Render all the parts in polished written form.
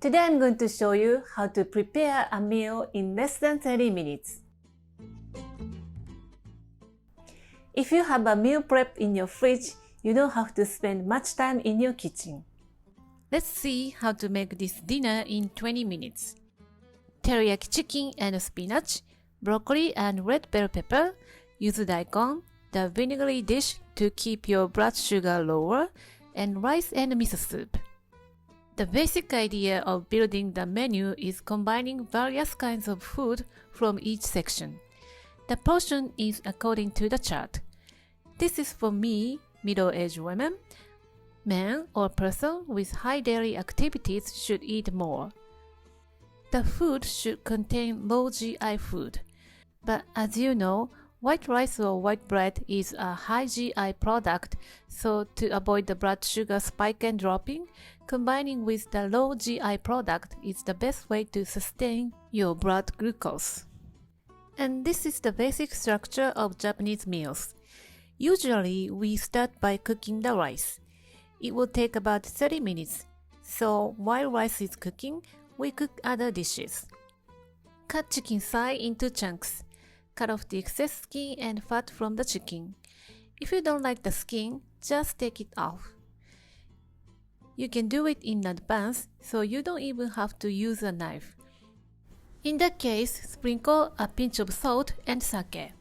Today I'm going to show you how to prepare a meal in less than 30 minutes. If you have a meal prep in your fridge, you don't have to spend much time in your kitchen. Let's see how to make this dinner in 20 minutes. Teriyaki chicken and spinach, broccoli and red bell pepper, yuzu daikon, the vinegary dish to keep your blood sugar lower, and rice and miso soup. The basic idea of building the menu is combining various kinds of food from each section. The portion is according to the chart. This is for me, middle-aged women. Men or person with high daily activities should eat more. The food should contain low GI food. But as you know, white rice or white bread is a high GI product, so to avoid the blood sugar spike and dropping, combining with the low GI product is the best way to sustain your blood glucose. And this is the basic structure of Japanese meals. Usually, we start by cooking the rice. It will take about 30 minutes, so while rice is cooking, we cook other dishes. Cut chicken thigh into chunks. Cut off the excess skin and fat from the chicken. If you don't like the skin, just take it off. You can do it in advance, so you don't even have to use a knife. In that case, sprinkle a pinch of salt and sake.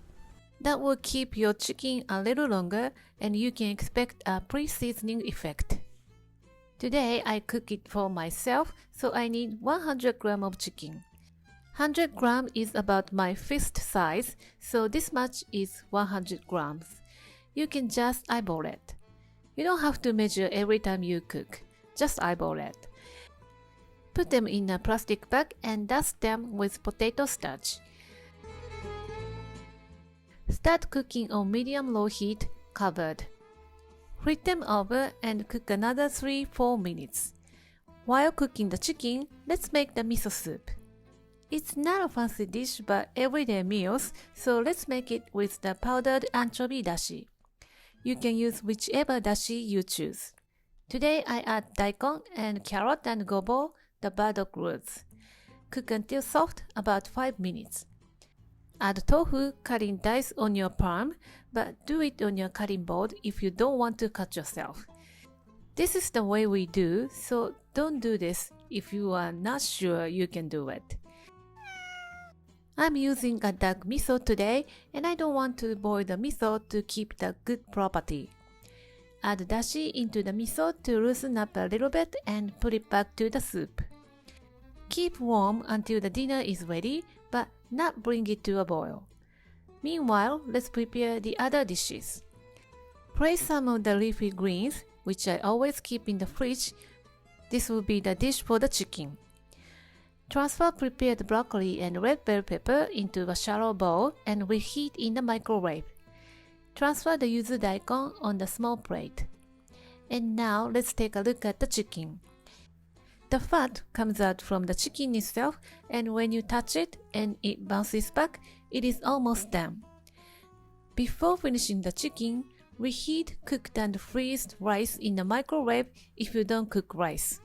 That will keep your chicken a little longer and you can expect a pre-seasoning effect. Today I cook it for myself, so I need 100 grams of chicken. 100 grams is about my fist size, so this much is 100 grams. You can just eyeball it. You don't have to measure every time you cook, just eyeball it. Put them in a plastic bag and dust them with potato starch. Start cooking on medium-low heat, covered. Flip them over and cook another 3-4 minutes. While cooking the chicken, let's make the miso soup. It's not a fancy dish but everyday meals, so let's make it with the powdered anchovy dashi. You can use whichever dashi you choose. Today I add daikon and carrot and gobo, the burdock roots. Cook until soft, about 5 minutes. Add tofu cut in dice on your palm, but do it on your cutting board if you don't want to cut yourself. This is the way we do, so don't do this if you are not sure you can do it. I'm using a dark miso today and I don't want to boil the miso to keep the good property. Add dashi into the miso to loosen up a little bit and put it back to the soup. Keep warm until the dinner is ready, but not bring it to a boil. Meanwhile, let's prepare the other dishes. Place some of the leafy greens, which I always keep in the fridge. This will be the dish for the chicken. Transfer prepared broccoli and red bell pepper into a shallow bowl and reheat in the microwave. Transfer the yuzu daikon on the small plate. And now let's take a look at the chicken. The fat comes out from the chicken itself, and when you touch it and it bounces back, it is almost done. Before finishing the chicken, reheat cooked and freezed rice in the microwave if you don't cook rice.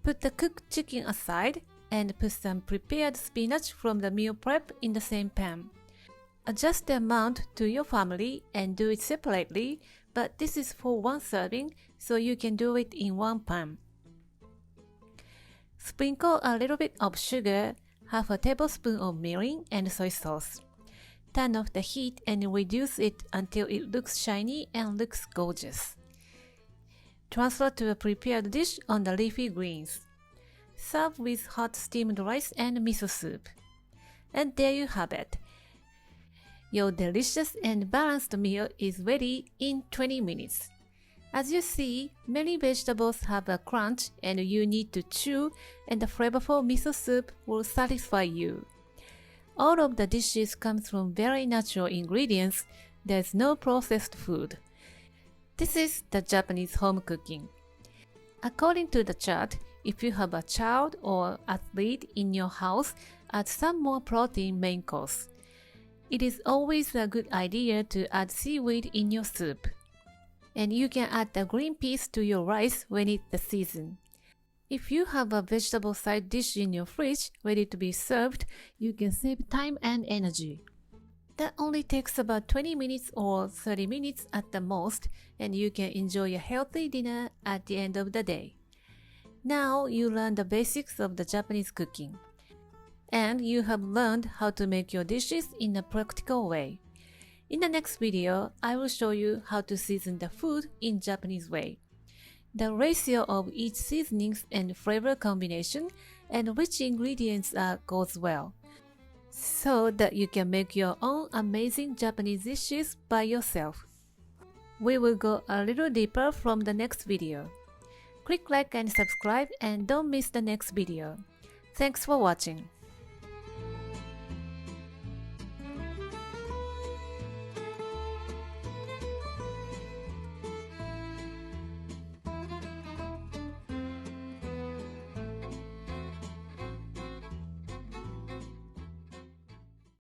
Put the cooked chicken aside and put some prepared spinach from the meal prep in the same pan. Adjust the amount to your family and do it separately, but this is for one serving, so you can do it in one pan. Sprinkle a little bit of sugar, half a tablespoon of mirin and soy sauce. Turn off the heat and reduce it until it looks shiny and looks gorgeous. Transfer to a prepared dish on the leafy greens. Serve with hot steamed rice and miso soup. And there you have it. Your delicious and balanced meal is ready in 20 minutes. As you see, many vegetables have a crunch and you need to chew, and the flavorful miso soup will satisfy you. All of the dishes come from very natural ingredients. There's no processed food. This is the Japanese home cooking. According to the chart, if you have a child or athlete in your house, add some more protein main course. It is always a good idea to add seaweed in your soup. And you can add the green peas to your rice when it's the season. If you have a vegetable side dish in your fridge ready to be served, you can save time and energy. That only takes about 20 minutes or 30 minutes at the most, and you can enjoy a healthy dinner at the end of the day. Now you learn the basics of the Japanese cooking, and you have learned how to make your dishes in a practical way. In the next video, I will show you how to season the food in Japanese way. The ratio of each seasonings and flavor combination and which ingredients goes well, so that you can make your own amazing Japanese dishes by yourself. We will go a little deeper from the next video. Click like and subscribe and don't miss the next video. Thanks for watching.